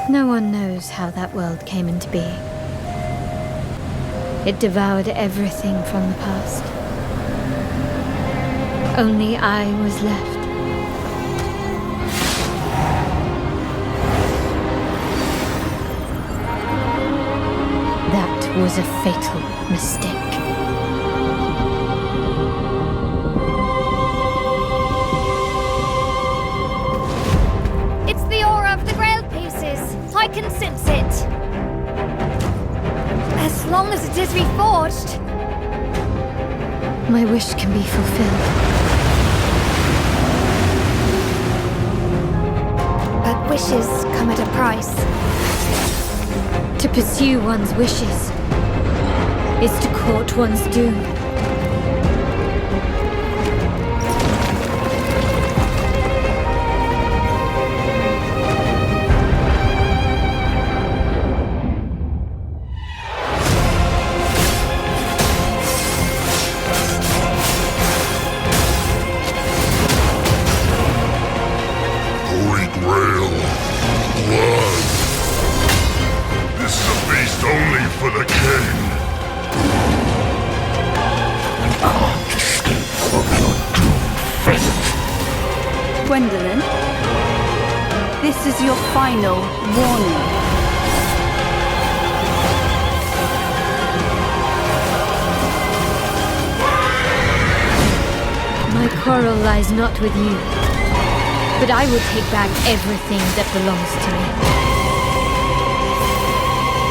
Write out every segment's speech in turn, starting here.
No one knows how that world came into being. It devoured everything from the past. Only I was left. That was a fatal mistake. It's the aura of the Grail pieces. I can sense it. As long as it is reforged. My wish can be fulfilled. But wishes come at a price. To pursue one's wishes is to court one's doom. Holy Grail. Blood. This is a feast only for the king. Can't escape from your doomed fate. Gwendolyn, this is your final warning. My quarrel lies not with you, but I will take back everything that belongs to me.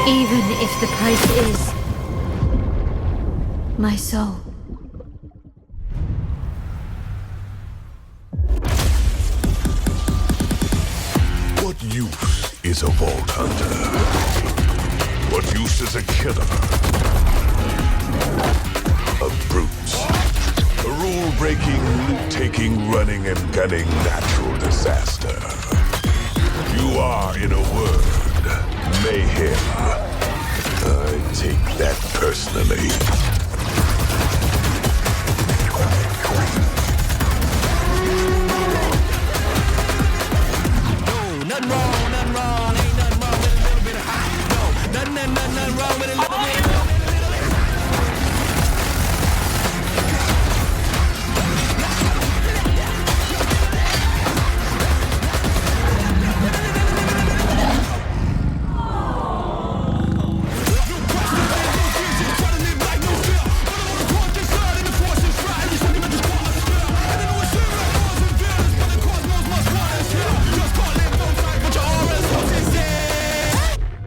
Even if the price is my soul. What use is a vault hunter? What use is a killer? A brute. A rule-breaking, loot-taking, running and gunning natural disaster. You are, in a word, mayhem. I take that personally. Nothing wrong, ain't nothing wrong with a little bit of hot. No, nothing wrong with a little bit.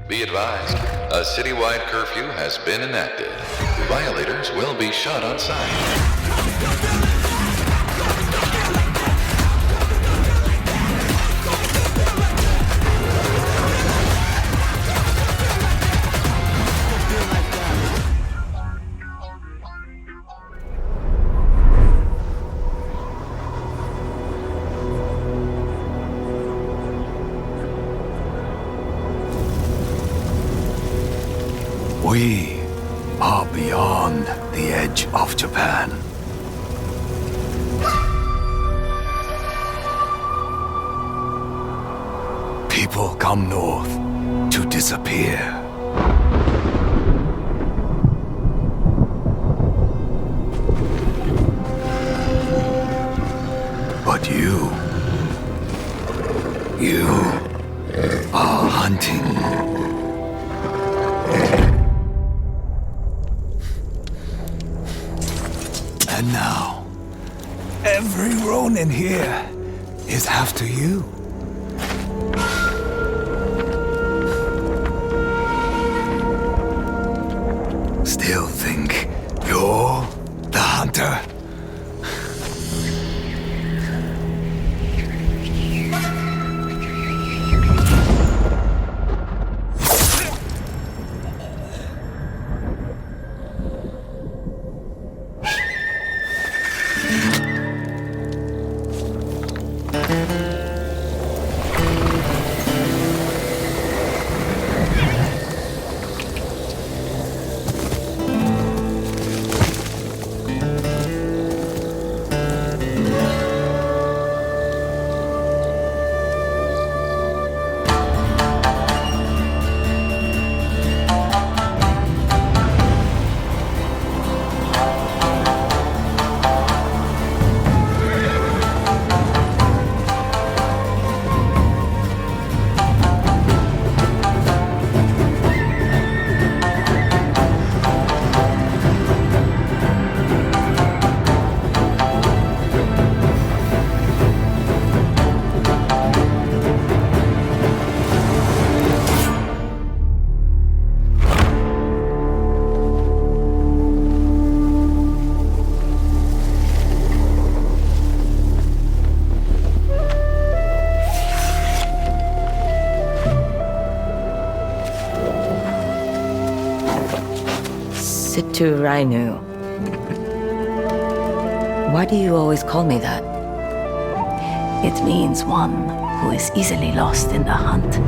Be advised, a citywide curfew has been enacted. Violators will be shot on sight. We are beyond the edge of Japan. People come north to disappear. But you are hunting. And now, every Ronin here is after you. Still think you're the hunter? To Rainu. Why do you always call me that? It means one who is easily lost in the hunt.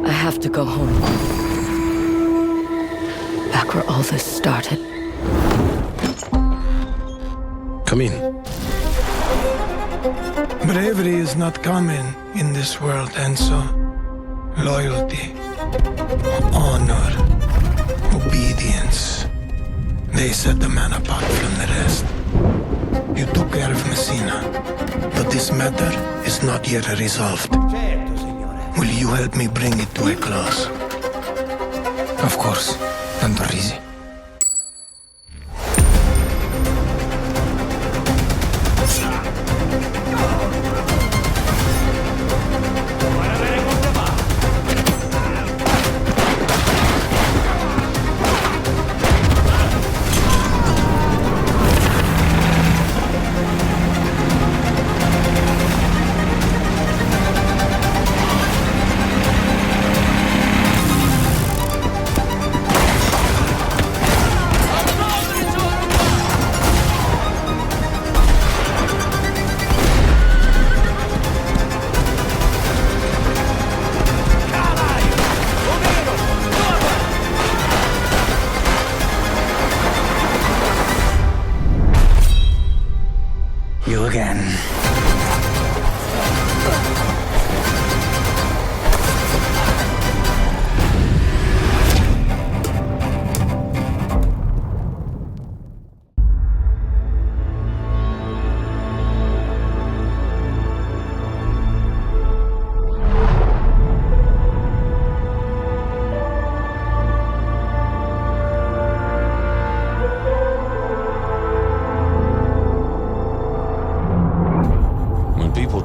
I have to go home. Back where all this started. Come in. Bravery is not common in this world, and so loyalty, honor, obedience, they set the man apart from the rest. You took care of Messina, but this matter is not yet resolved. Will you help me bring it to a close? Of course. Tanto risi.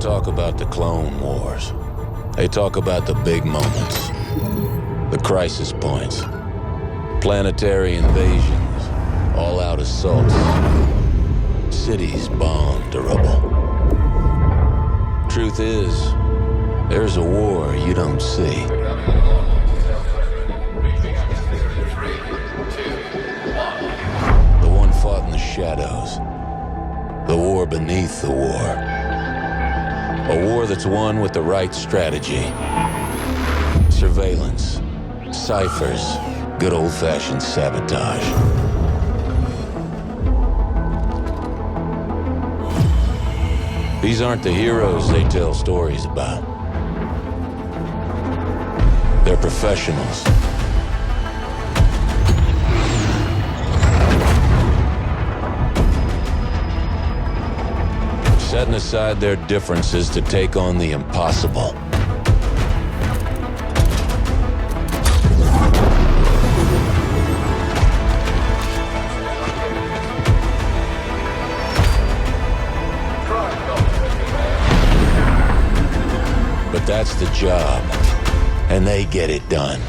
Talk about the Clone Wars. They talk about the big moments, the crisis points, planetary invasions, all-out assaults, cities bombed to rubble. Truth is, there's a war you don't see. The one fought in the shadows. The war beneath the war. A war that's won with the right strategy. Surveillance, ciphers, good old-fashioned sabotage. These aren't the heroes they tell stories about. They're professionals. Setting aside their differences to take on the impossible. But that's the job, and they get it done.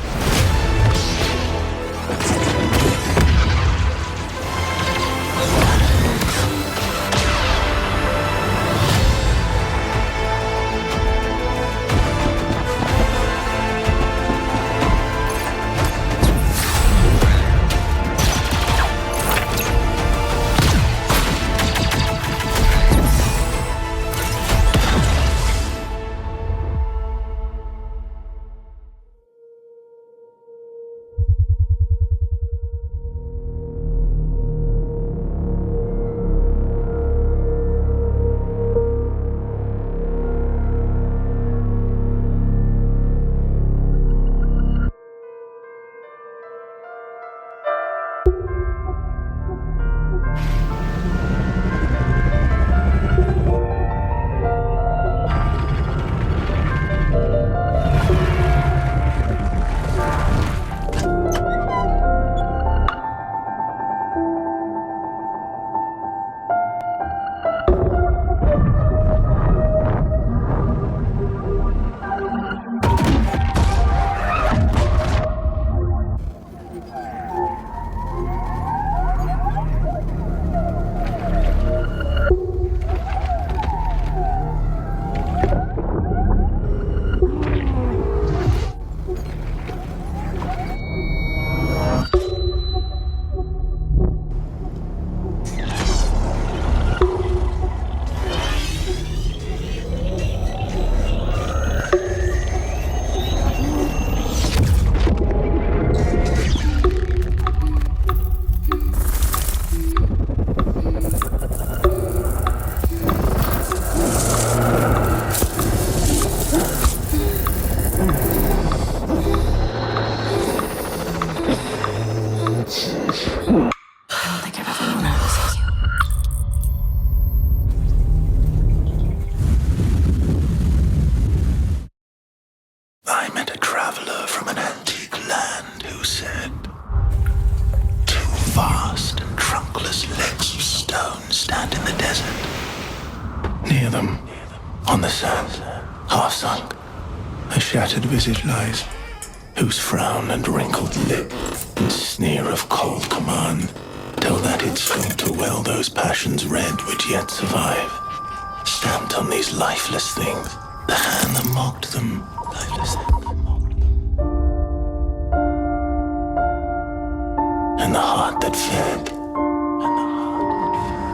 don't think I've ever known how to say you. I met a traveler from an antique land who said, two vast and trunkless legs of stone stand in the desert. Near them, on the sand, half sunk, a shattered visage lies, whose frown and wrinkled lip and sneer of cold command tell that it swinked to well those passions red which yet survive. Stamped on these lifeless things, the hand that mocked them, lifeless hand that mocked them. And the heart that fed, and the heart that fed.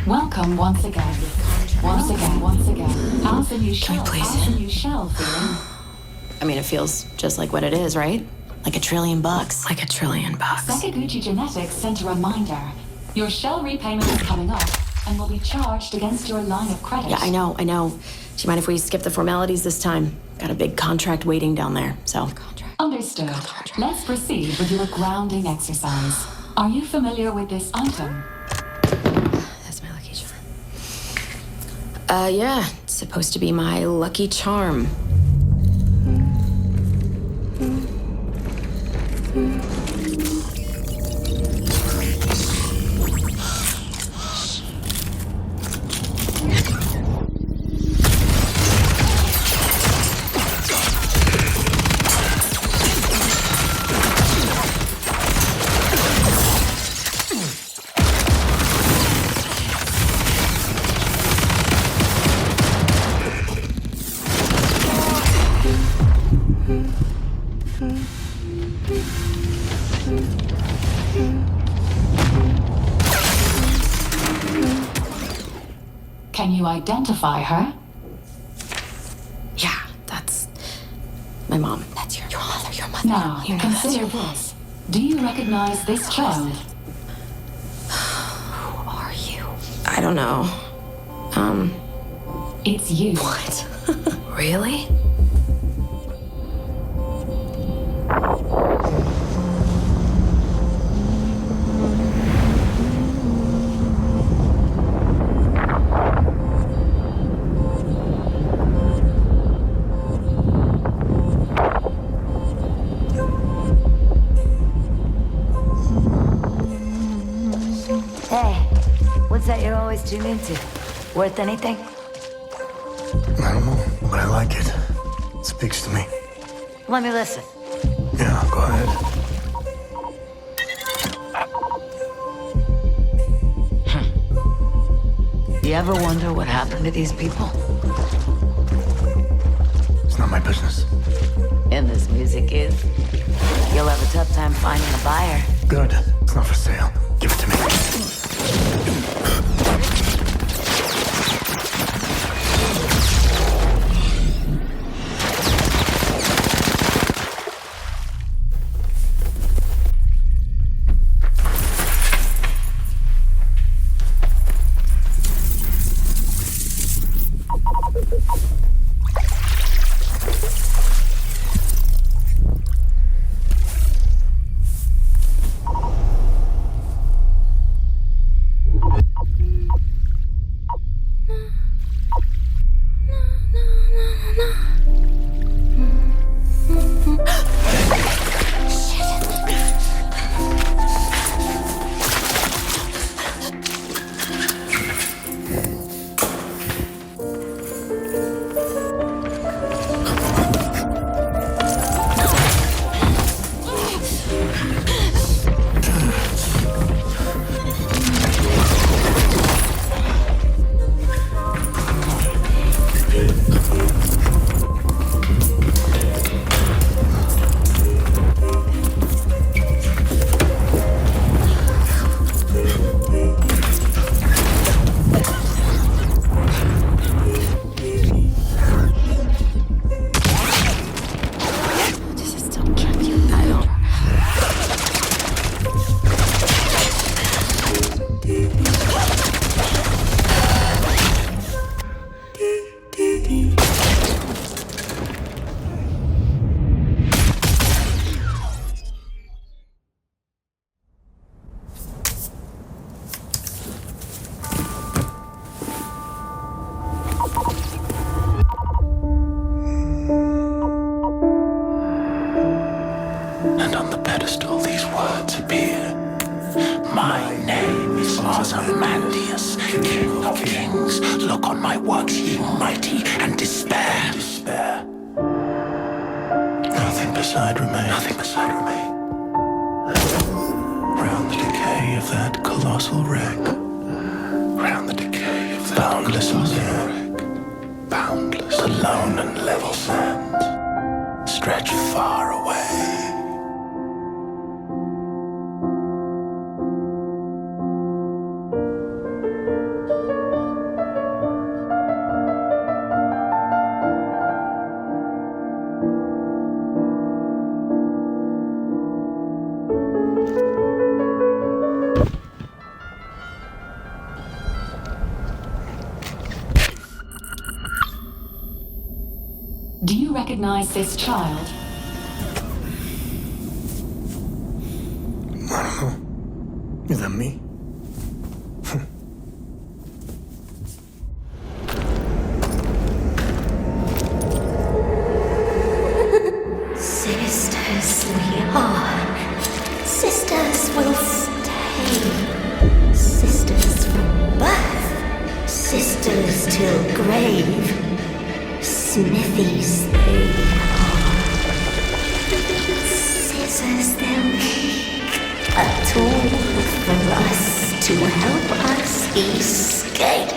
Welcome once again. Once again. How's the new shell? How's the new shell feeling? I mean, it feels just like what it is, right? Like $1 trillion. Like $1 trillion. Sakaguchi Genetics sent a reminder. Your shell repayment is coming up and will be charged against your line of credit. Yeah, I know. Do you mind if we skip the formalities this time? Got a big contract waiting down there, so. Understood. Let's proceed with your grounding exercise. Are you familiar with this item? That's my lucky charm. Yeah. It's supposed to be my lucky charm. Can you identify her? Yeah, that's my mom. That's your mother. Your mother. Now, consider this. Do you recognize this child? Who are you? I don't know. It's you. What? Really? That you're always tuned into. Worth anything? I don't know, but I like it. It speaks to me. Let me listen. Yeah, go ahead. You ever wonder what happened to these people? It's not my business. And this music is. You'll have a tough time finding a buyer. Good. It's not for sale. Give it to me. And on the pedestal these words appear. My name is Ozymandias, King of Kings. Look on my works, ye mighty, and despair. Despair. Nothing beside remain. Nothing beside remain. Round the decay of that colossal wreck. Round the decay of that boundless wreck. Boundless. The lone and level sands stretch far away. Do you recognize this child? I don't know. Is that me? Sisters we are. Sisters will stay. Sisters from birth. Sisters till grave. Smithies they are. Scissors they'll make. A tool for us to help us escape.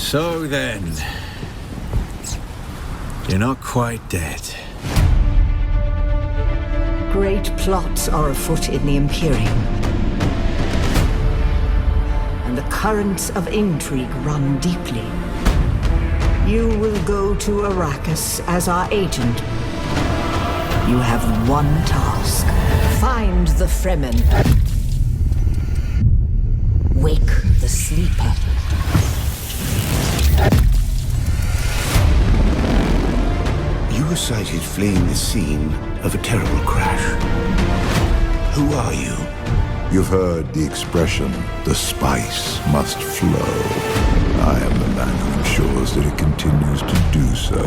So then, you're not quite dead. Great plots are afoot in the Imperium. And the currents of intrigue run deeply. You will go to Arrakis as our agent. You have one task. Find the Fremen. Wake the sleeper. You were sighted fleeing the scene of a terrible crash. Who are you? You've heard the expression, the spice must flow. I am the man who ensures that it continues to do so.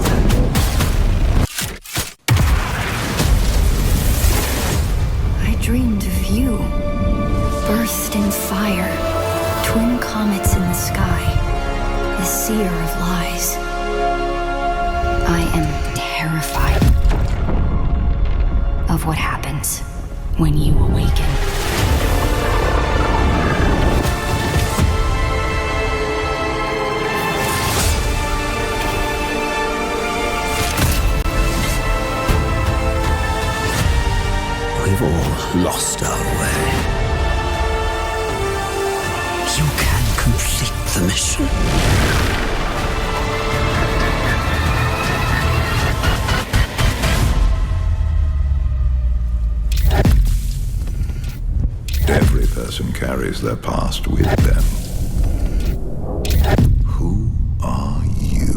I dreamed of you. Birthed in fire. Twin comets in the sky. The seer of lies. I am terrified of what happens when you awaken. We've all lost our way. You can complete the mission. Every person carries their past with them. Who are you?